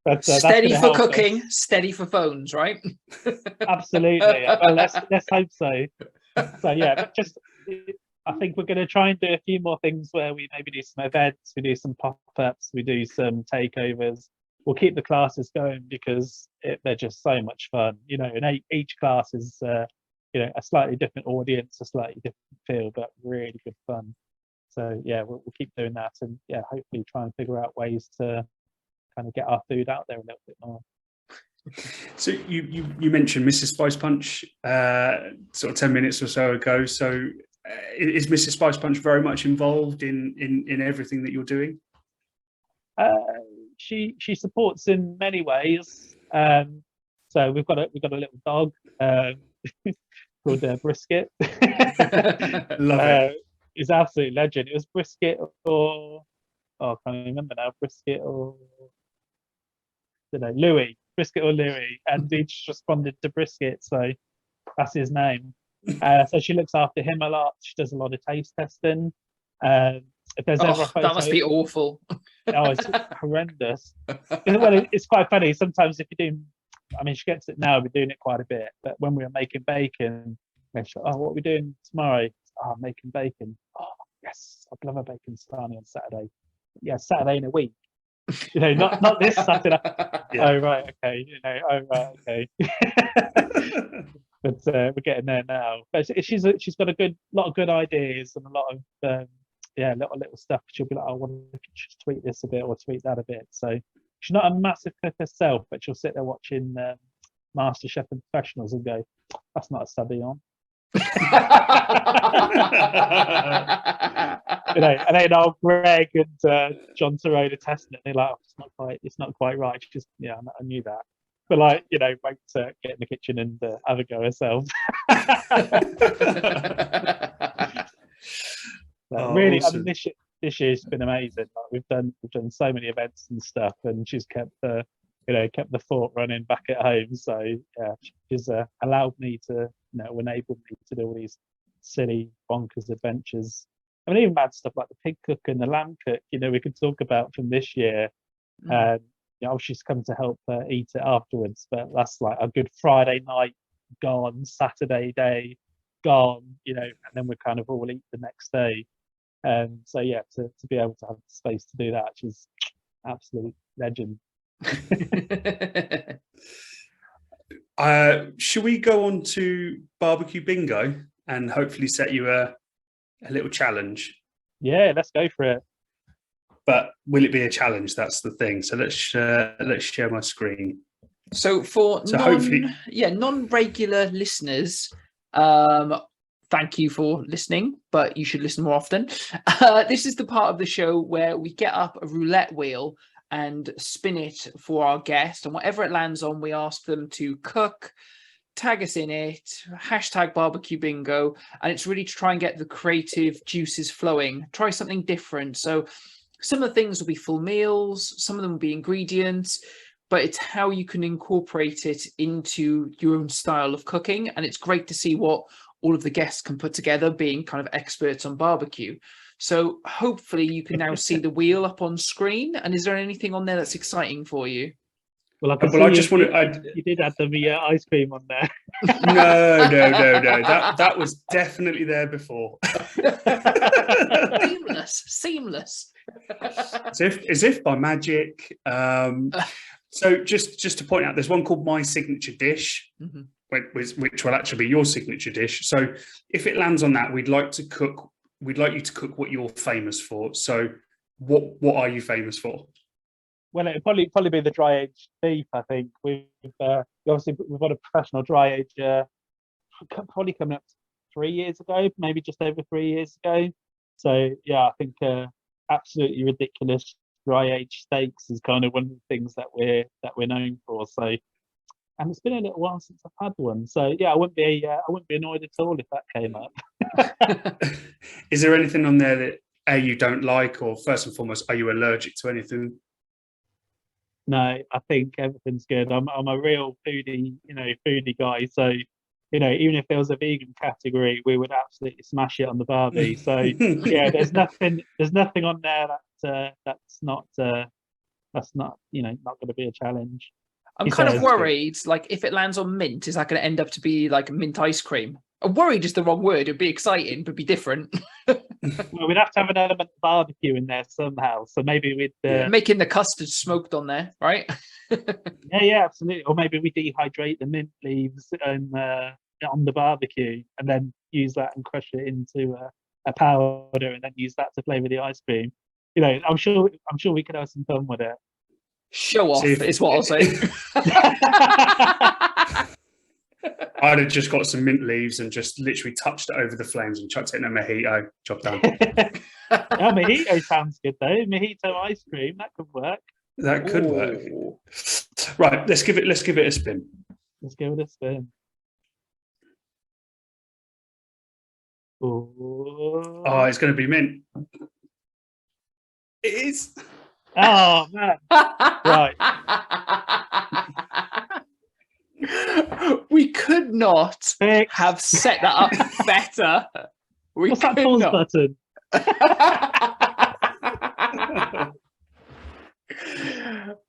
But steady for cooking, steady for phones, right? Absolutely. Well, let's hope so. So yeah, but I think we're going to try and do a few more things where we maybe do some events, we do some pop-ups, we do some takeovers. We'll keep the classes going because they're just so much fun. And each class is a slightly different audience, a slightly different feel, but really good fun. So yeah, we'll keep doing that, and yeah, hopefully try and figure out ways to kind of get our food out there a little bit more. So you mentioned Mrs. Spice Punch sort of 10 minutes or so ago. So is Mrs. Spice Punch very much involved in everything that you're doing? She supports in many ways. So we've got a little dog called Brisket. Love it. He's absolute legend. It was Brisket or I can't remember now. Brisket or Louis. Brisket or Louis, and he just responded to Brisket, so that's his name. So she looks after him a lot. She does a lot of taste testing. If there's ever a photo, that must be awful. Oh, it's horrendous. Well, it's quite funny. Sometimes if you're doing, I mean, she gets it now, we're doing it quite a bit. But when we were making bacon, she's like, oh, what are we doing tomorrow? Oh, I'm making bacon. Oh, yes, I'd love a bacon sarnie on Saturday. Yeah, Saturday in a week. Not this Saturday. Yeah. Oh, right, okay. Oh, right, okay. But we're getting there now. But she's got a lot of good ideas and a lot of little stuff. She'll be like, I want to just tweak this a bit or tweak that a bit. So she's not a massive cook herself, but she'll sit there watching Master Chef and Professionals and go, that's not a Sabayon. And then Greg and John Torode are testing it. And they're like, oh, it's not quite right. She just, I knew that. But wait to get in the kitchen and have a go herself. Really, awesome. I mean, this year's been amazing. We've done so many events and stuff, and she's kept the fort running back at home. So yeah, she's allowed me to, enabled me to do all these silly bonkers adventures. I mean, even mad stuff like the pig cook and the lamb cook. We could talk about from this year. She's come to help eat it afterwards, but that's like a good Friday night gone, Saturday day gone, and then we kind of all eat the next day. So yeah, to be able to have the space to do that, she's absolute legend. Should we go on to barbecue bingo and hopefully set you a little challenge? Yeah, let's go for it. But will it be a challenge? That's the thing. So let's share my screen. So for non-regular listeners, thank you for listening, but you should listen more often. This is the part of the show where we get up a roulette wheel and spin it for our guest, and whatever it lands on, we ask them to cook, tag us in it, hashtag barbecue bingo, and it's really to try and get the creative juices flowing. Try something different. So some of the things will be full meals, some of them will be ingredients, but it's how you can incorporate it into your own style of cooking. And it's great to see what all of the guests can put together, being kind of experts on barbecue. So hopefully you can now see the wheel up on screen. And is there anything on there that's exciting for you? Well, I just want to. You did add the ice cream on there. No. That was definitely there before. Seamless. As if by magic. So just to point out, there's one called My Signature Dish, which will actually be your signature dish. So if it lands on that, we'd like you to cook what you're famous for. So what are you famous for? Well, it'd probably be the dry aged beef. I think we've got a professional dry age probably coming up 3 years ago, maybe just over 3 years ago. So yeah, I think absolutely ridiculous dry age steaks is kind of one of the things that we're known for. So, and it's been a little while since I've had one. So yeah, I wouldn't be annoyed at all if that came up. Is there anything on there that you don't like, or first and foremost, are you allergic to anything? No, I think everything's good. I'm a real foodie guy. So, even if there was a vegan category, we would absolutely smash it on the barbie. So yeah, there's nothing on there that's not not going to be a challenge. I'm kind of worried, like if it lands on mint, is that going to end up to be like mint ice cream? Worried is the wrong word. It'd be exciting, but be different. Well, we'd have to have an element of barbecue in there somehow. So maybe we'd making the custard smoked on there, right? yeah, absolutely. Or maybe we dehydrate the mint leaves and on the barbecue, and then use that and crush it into a powder, and then use that to flavour the ice cream. I'm sure we could have some fun with it. Show off See if- is what I'll say. I'd have just got some mint leaves and just literally touched it over the flames and chucked it in a mojito. Job done. Oh, mojito sounds good though. Mojito ice cream, that could work. That could work. Ooh. Right, let's give it a spin. Let's give it a spin. Ooh. Oh, it's going to be mint. It is. Oh man. Right. We could not Fix. have set that up better. We What's that could pause not. button?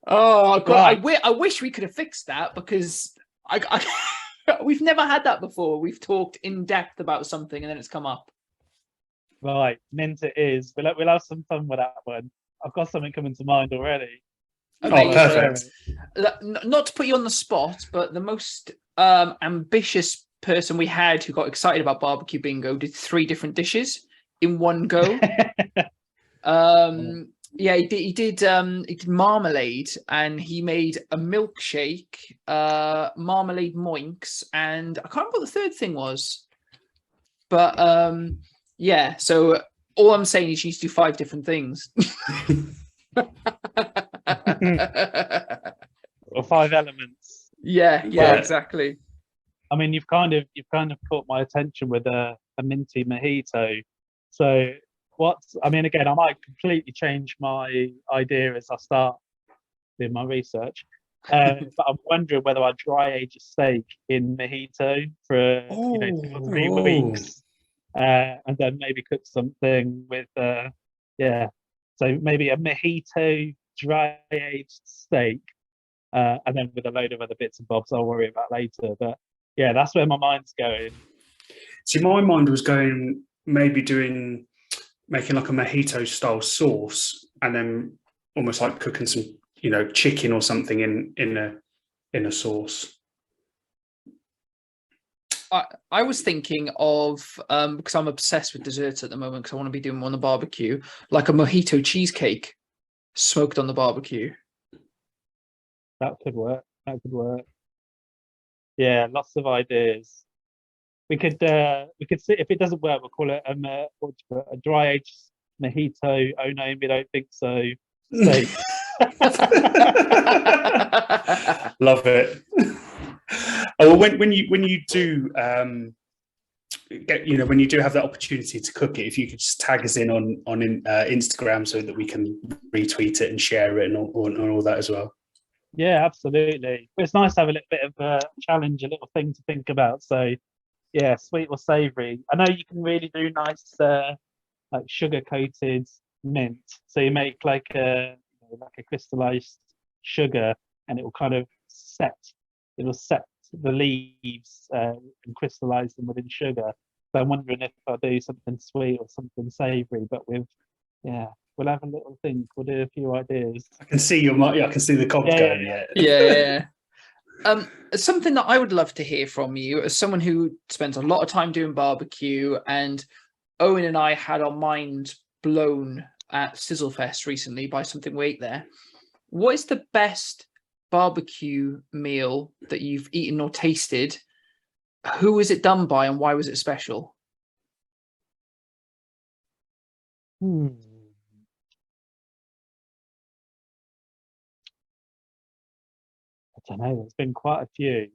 Oh God! Right. I wish we could have fixed that, because we've never had that before. We've talked in depth about something and then it's come up. Right, mint it is. We'll have some fun with that one. I've got something coming to mind already. Amazing. perfect. Not to put you on the spot, but the most ambitious person we had who got excited about barbecue bingo did 3 different dishes in one go. Yeah, he did marmalade, and he made a milkshake, marmalade moinks, and I can't remember what the third thing was. But yeah, so all I'm saying is you need to do 5 different things. Or 5 elements. Yeah, Well, exactly. I mean, you've kind of caught my attention with a minty mojito. So again, I might completely change my idea as I start doing my research. But I'm wondering whether I dry age a steak in mojito for 2 or 3 Oh. weeks, and then maybe cook something with so maybe a mojito dry aged steak, and then with a load of other bits and bobs I'll worry about later. But yeah, that's where my mind's going. See, my mind was going maybe making like a mojito style sauce, and then almost like cooking some, chicken or something in a sauce. I was thinking of, because I'm obsessed with desserts at the moment, because I want to be doing one on the barbecue, like a mojito cheesecake smoked on the barbecue. That could work. Yeah, lots of ideas. We could see if it doesn't work. We'll call it a dry aged mojito. Oh no, we don't think so. Steak. Love it. Oh, when you do when you do have that opportunity to cook it, if you could just tag us in on Instagram so that we can retweet it and share it and all that as well. Yeah, absolutely. It's nice to have a little bit of a challenge, a little thing to think about. So yeah, sweet or savory. I know you can really do nice like sugar coated mint. So you make like a crystallized sugar, and it will kind of set the leaves and crystallize them within sugar. So I'm wondering if I do something sweet or something savory, but we'll have a little think. We'll do a few ideas. I can see I can see the cogs going. Yeah. Something that I would love to hear from you, as someone who spends a lot of time doing barbecue, and Owen and I had our mind blown at Sizzlefest recently by something we ate there. What is the best barbecue meal that you've eaten or tasted? Who was it done by, and why was it special? I don't know. There's been quite a few.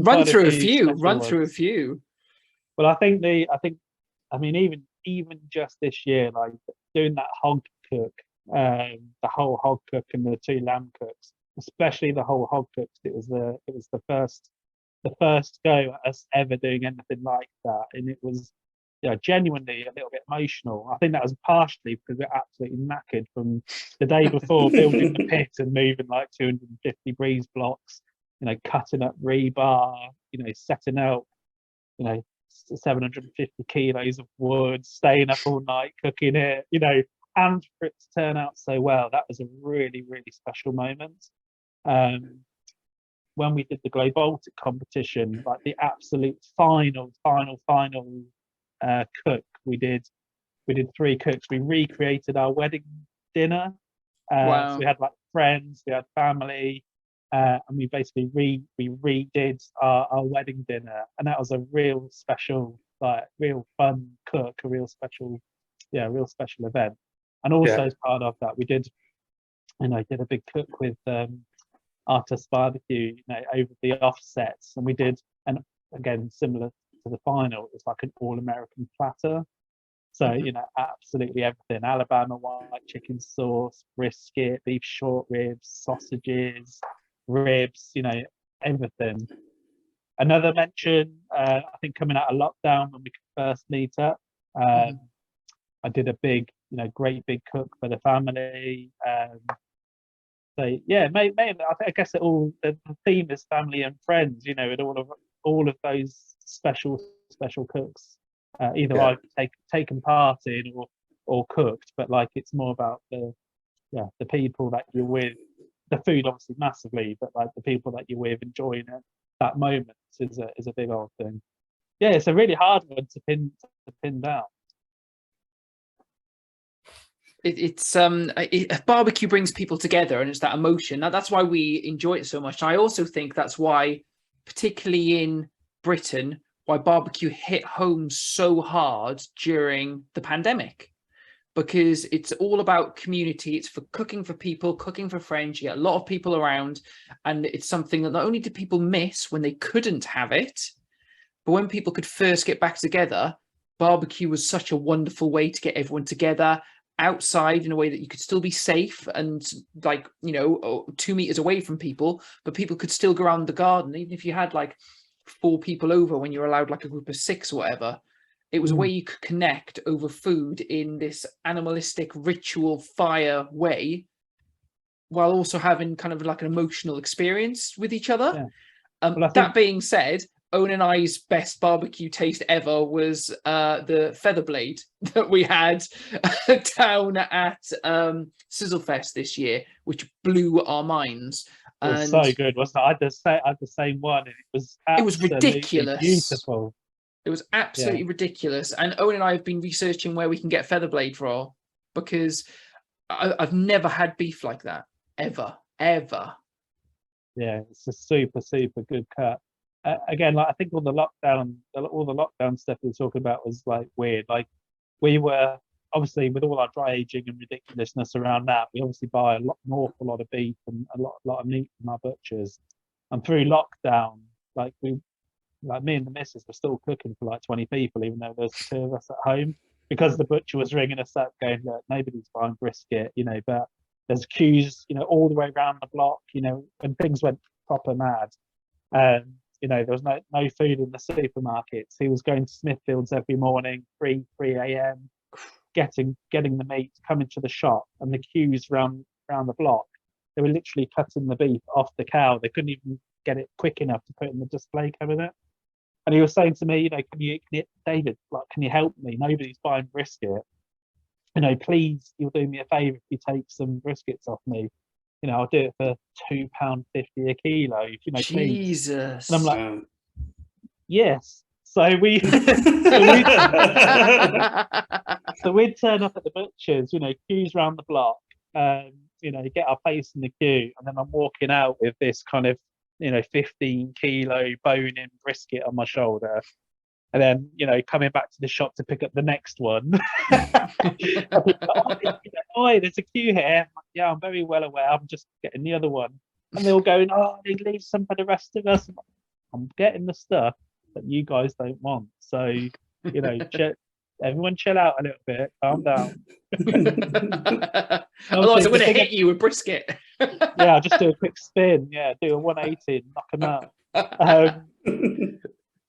Run through a few. Well, I mean, even just this year, like doing that hog cook, the whole hog cook and the 2 lamb cooks, especially the whole hog cooks. It was the first go at us ever doing anything like that, and it was genuinely a little bit emotional. I think that was partially because we're absolutely knackered from the day before building the pit and moving like 250 breeze blocks, cutting up rebar, setting out, 750 kilos of wood, staying up all night cooking it, and for it to turn out so well. That was a really, really special moment. When we did the Glow Baltic competition, like the absolute final cook, we did 3 cooks. We recreated our wedding dinner, So we had like friends, we had family, and we basically we redid our wedding dinner, and that was a real special, like real fun cook, a real special, real special event. And also as part of that, we did, did a big cook with Artis Barbecue, over the offsets, and we did, and again similar to the final, it's like an all-American platter. So, absolutely everything: Alabama white chicken sauce, brisket, beef short ribs, sausages, ribs, everything. Another mention, I think coming out of lockdown when we could first meet up, I did a big, great big cook for the family. So yeah, maybe I guess the theme is family and friends, with all of those special cooks. Either I've taken part in or cooked, but like it's more about the people that you're with. The food obviously massively, but like the people that you're with enjoying it, that moment is a big old thing. Yeah, it's a really hard one to pin down. Barbecue brings people together, and it's that emotion. Now, that's why we enjoy it so much. I also think that's why, particularly in Britain, why barbecue hit home so hard during the pandemic, because it's all about community. It's for cooking for people, cooking for friends. You get a lot of people around, and it's something that not only did people miss when they couldn't have it, but when people could first get back together, barbecue was such a wonderful way to get everyone together outside in a way that you could still be safe and 2 meters away from people, but people could still go around the garden. Even if you had like 4 people over when you're allowed like a group of 6 or whatever, it was a way you could connect over food in this animalistic ritual fire way, while also having kind of like an emotional experience with each other. That being said, Owen and I's best barbecue taste ever was the feather blade that we had down at Sizzlefest this year, which blew our minds. It was so good, wasn't it? I had the same one, and it was ridiculous, beautiful. It was absolutely ridiculous. And Owen and I have been researching where we can get feather blade for, because I've never had beef like that ever. Yeah, it's a super good cut. Again, like I think all the lockdown stuff we were talking about was like weird. Like we were obviously, with all our dry aging and ridiculousness around that, we obviously buy an awful lot of beef and a lot of meat from our butchers. And through lockdown, like me and the missus were still cooking for like 20 people, even though there's 2 of us at home, because the butcher was ringing us up going, look, nobody's buying brisket, but there's queues, all the way around the block, when things went proper mad. There was no food in the supermarkets. He was going to Smithfields every morning, 3 a.m, getting the meat, coming to the shop, and the queues around the block. They were literally cutting the beef off the cow. They couldn't even get it quick enough to put in the display cabinet. And he was saying to me, David, like, can you help me? Nobody's buying brisket. Please, you'll do me a favour if you take some briskets off me. I'll do it for £2.50 a kilo. Jesus. Please. And I'm like, yes. So we'd turn up at the butchers, queues around the block, get our face in the queue, and then I'm walking out with this kind of 15 kilo bone-in brisket on my shoulder, and then coming back to the shop to pick up the next one. Oh, there's a queue here. Like, yeah, I'm very well aware. I'm just getting the other one, and they're all going, oh, they leave some for the rest of us. I'm getting the stuff that you guys don't want. So everyone chill out a little bit, calm down. Otherwise, I'm going to hit you with brisket. Yeah, I'll just do a quick spin. Yeah, do a 180 and knock them out.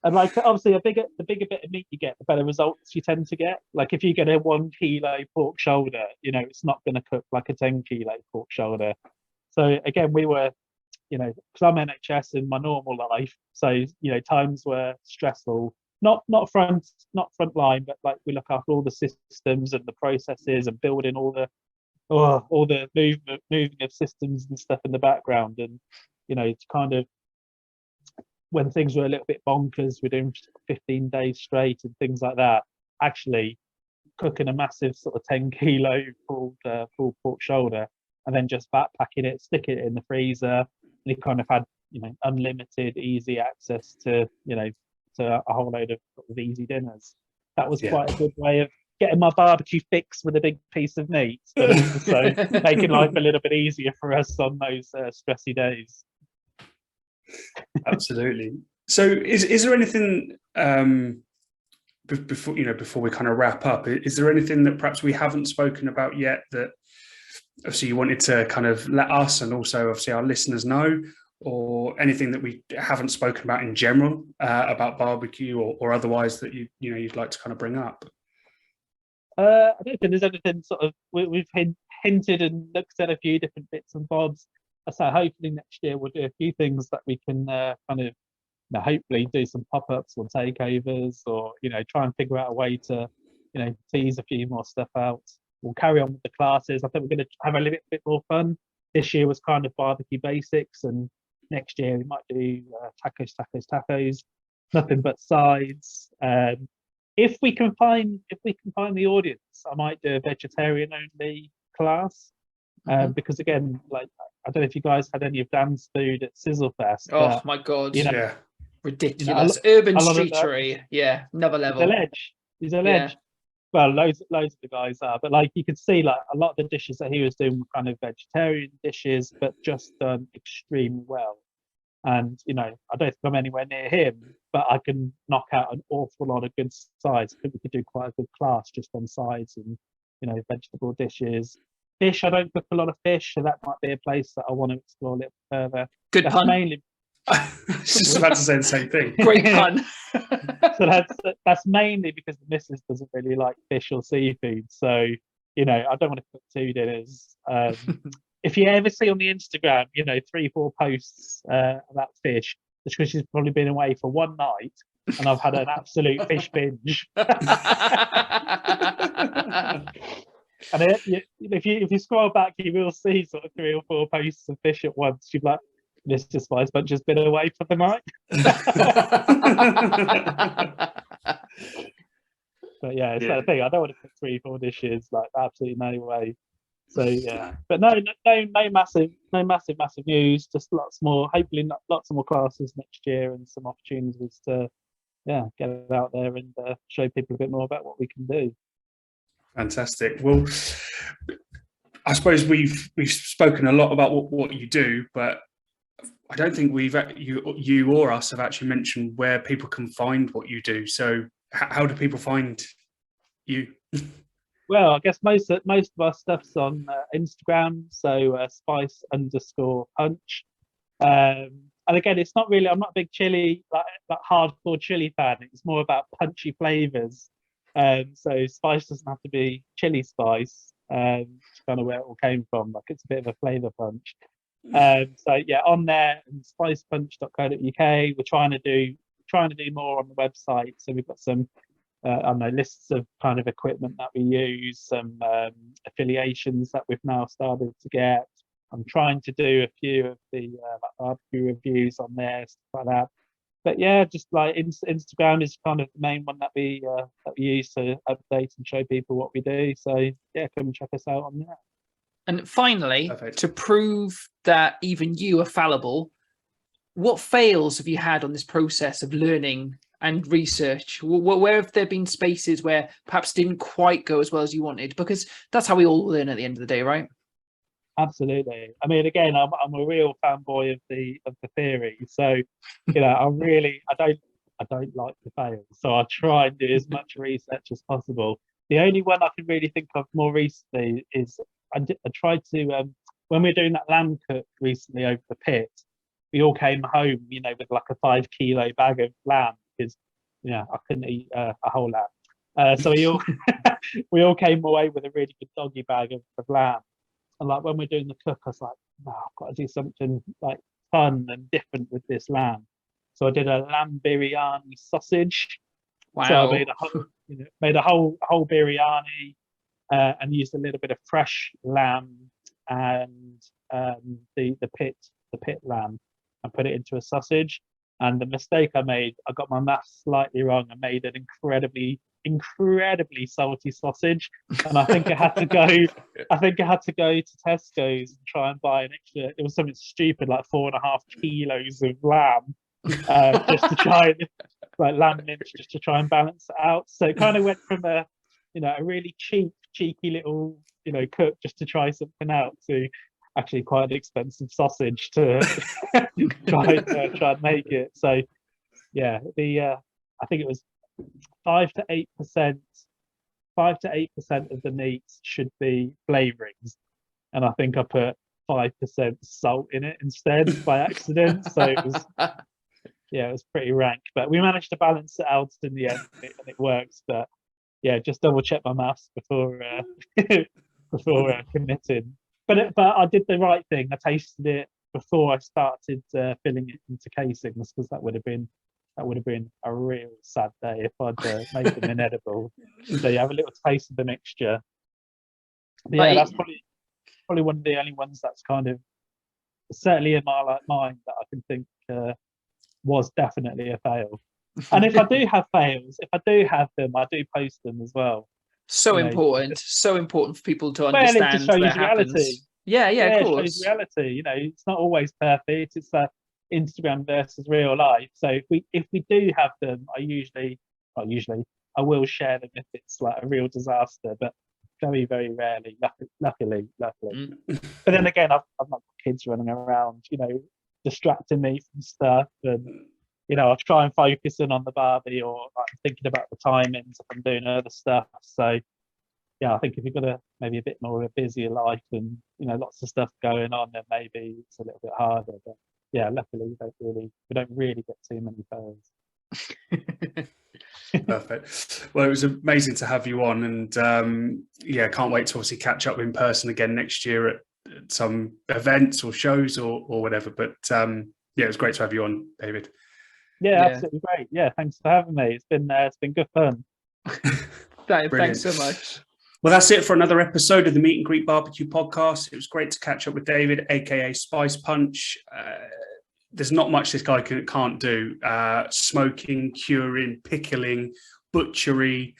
And like, obviously, the bigger bit of meat you get, the better results you tend to get. Like if you get a 1 kilo pork shoulder, it's not going to cook like a 10 kilo pork shoulder. So again, we were, because I'm NHS in my normal life, so times were stressful. Not front line, but like we look after all the systems and the processes and building all the moving of systems and stuff in the background, and it's kind of, when things were a little bit bonkers, we're doing 15 days straight and things like that, actually cooking a massive sort of 10 kilo full pork shoulder and then just backpacking it, sticking it in the freezer, and you kind of had, unlimited easy access to, to a whole load of easy dinners. That was quite a good way of getting my barbecue fix with a big piece of meat, but also making life a little bit easier for us on those stressy days. Absolutely. So is there anything before we kind of wrap up, is there anything that perhaps we haven't spoken about yet that obviously you wanted to kind of let us and also obviously our listeners know, or anything that we haven't spoken about in general about barbecue or otherwise that you'd like to kind of bring up? I don't think there's anything sort of we've hinted and looked at a few different bits and bobs. So hopefully next year we'll do a few things that we can kind of hopefully do some pop-ups or takeovers, or try and figure out a way to tease a few more stuff out. We'll carry on with the classes. I think we're going to have a little bit more fun. This year was kind of barbecue basics, and next year we might do tacos, nothing but sides. If we can find the audience, I might do a vegetarian only class, because again, like, I don't know if you guys had any of Dan's food at Sizzlefest. Oh my god, ridiculous. Urban streetery, another level. He's a ledge. Well, loads of the guys are, but like you could see, like a lot of the dishes that he was doing were kind of vegetarian dishes, but just done extremely well. And I don't think I'm anywhere near him, but I can knock out an awful lot of good sides. I think we could do quite a good class just on sides and vegetable dishes. Fish, I don't cook a lot of fish, so that might be a place that I want to explore a little further. Good pun. I was just about to say the same thing. Great pun. So that's mainly because the missus doesn't really like fish or seafood. So, I don't want to cook 2 dinners. If you ever see on the Instagram, 3-4 posts about fish, it's because she's probably been away for one night and I've had an absolute fish binge. And if you scroll back, you will see sort of 3 or 4 posts of fish at once. You're like, this just Spice Bunch has been away for the night. But yeah, it's that thing. I don't want to cook 3-4 dishes, like absolutely no way. So yeah, but no massive news. Just lots more, hopefully lots of more classes next year and some opportunities to get it out there and show people a bit more about what we can do. Fantastic. Well, I suppose we've spoken a lot about what you do, but I don't think you or us have actually mentioned where people can find what you do. So how do people find you? Well, I guess most of our stuff's on Instagram, so spice_punch. And again, it's not really, I'm not a big chili, like hardcore chili fan. It's more about punchy flavors. So spice doesn't have to be chili spice. It's kind of where it all came from. Like it's a bit of a flavor punch. So yeah, on there, and spicepunch.co.uk. We're trying to do more on the website. So we've got some lists of kind of equipment that we use, some affiliations that we've now started to get. I'm trying to do a few of the barbecue reviews on there, stuff like that. But yeah, just like Instagram is kind of the main one that we use to update and show people what we do. So yeah, come and check us out on that. And finally, to prove that even you are fallible, what fails have you had on this process of learning and research? Where have there been spaces where perhaps didn't quite go as well as you wanted? Because that's how we all learn at the end of the day, right? Absolutely. I mean, again, I'm a real fanboy of the theory. So, I don't like to fail. So I try and do as much research as possible. The only one I can really think of more recently is I tried to when we were doing that lamb cook recently over the pit, we all came home, with like a 5-kilo bag of lamb because I couldn't eat a whole lamb. So we all came away with a really good doggy bag of lamb. And like when we're doing the cook, I was like, no, I've got to do something like fun and different with this lamb. So I did a lamb biryani sausage. Wow. So I made a whole biryani and used a little bit of fresh lamb and the pit lamb and put it into a sausage. And the mistake I made, I got my maths slightly wrong. I made an incredibly incredibly salty sausage, and I think I had to go. I think I had to go to Tesco's and try and buy an extra. It was something stupid like 4.5 kilos of lamb, just to try and like lamb mince, just to try and balance it out. So it kind of went from a really cheeky little cook just to try something out to actually quite an expensive sausage to try and make it. So yeah, I think it was 5 to 8%. 5 to 8% of the meat should be flavorings, and I think I put 5% salt in it instead by accident. So it was pretty rank, but we managed to balance it out in the end, and it works. But yeah, just double check my maths before before committing. But I did the right thing. I tasted it before I started filling it into casings, because that would have been a real sad day if I'd made them inedible. So you have a little taste of the mixture. But yeah, that's probably one of the only ones that's kind of, certainly in my mind, that I can think was definitely a fail. And if I do have fails, if I do have them, I do post them as well. So important for people to understand to show you that happens. reality. Yeah, It of course. shows reality. It's not always perfect. It's Instagram versus real life. So if we do have them, I will share them if it's like a real disaster, but very, very rarely, luckily. But then again, I've not got kids running around, distracting me from stuff, and I'll try and focus in on the barbie, or like thinking about the timings if I'm doing other stuff. So yeah, I think if you've got maybe a bit more of a busier life and lots of stuff going on, then maybe it's a little bit harder. But yeah, luckily we don't really get too many fails. Perfect. Well, it was amazing to have you on, and can't wait to obviously catch up in person again next year at some events or shows or whatever. But it was great to have you on, David. Yeah, absolutely great. Yeah, thanks for having me. It's been good fun. Thanks so much. Well, that's it for another episode of the Meet and Greet Barbecue Podcast. It was great to catch up with David, aka Spice Punch. There's not much this guy can't do. Smoking, curing, pickling, butchery.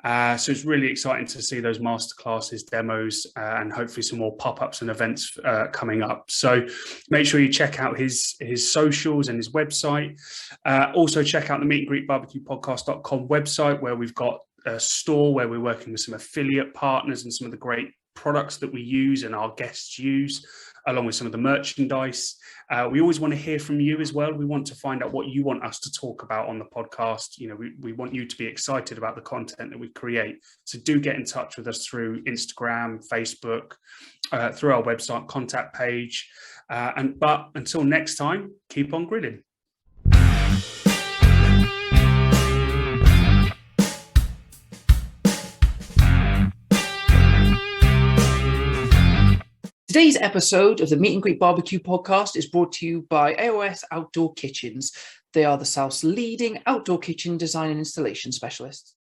So it's really exciting to see those masterclasses, demos, and hopefully some more pop-ups and events coming up. So make sure you check out his socials and his website. Also check out the Meet and Greet BarbecuePodcast.com website, where we've got a store where we're working with some affiliate partners and some of the great products that we use and our guests use, along with some of the merchandise. We always want to hear from you as well. We want to find out what you want us to talk about on the podcast. We want you to be excited about the content that we create. So do get in touch with us through Instagram, Facebook, through our website contact page. But until next time, keep on grilling. Today's episode of the Meet and Greet Barbecue Podcast is brought to you by AOS Outdoor Kitchens. They are the South's leading outdoor kitchen design and installation specialists.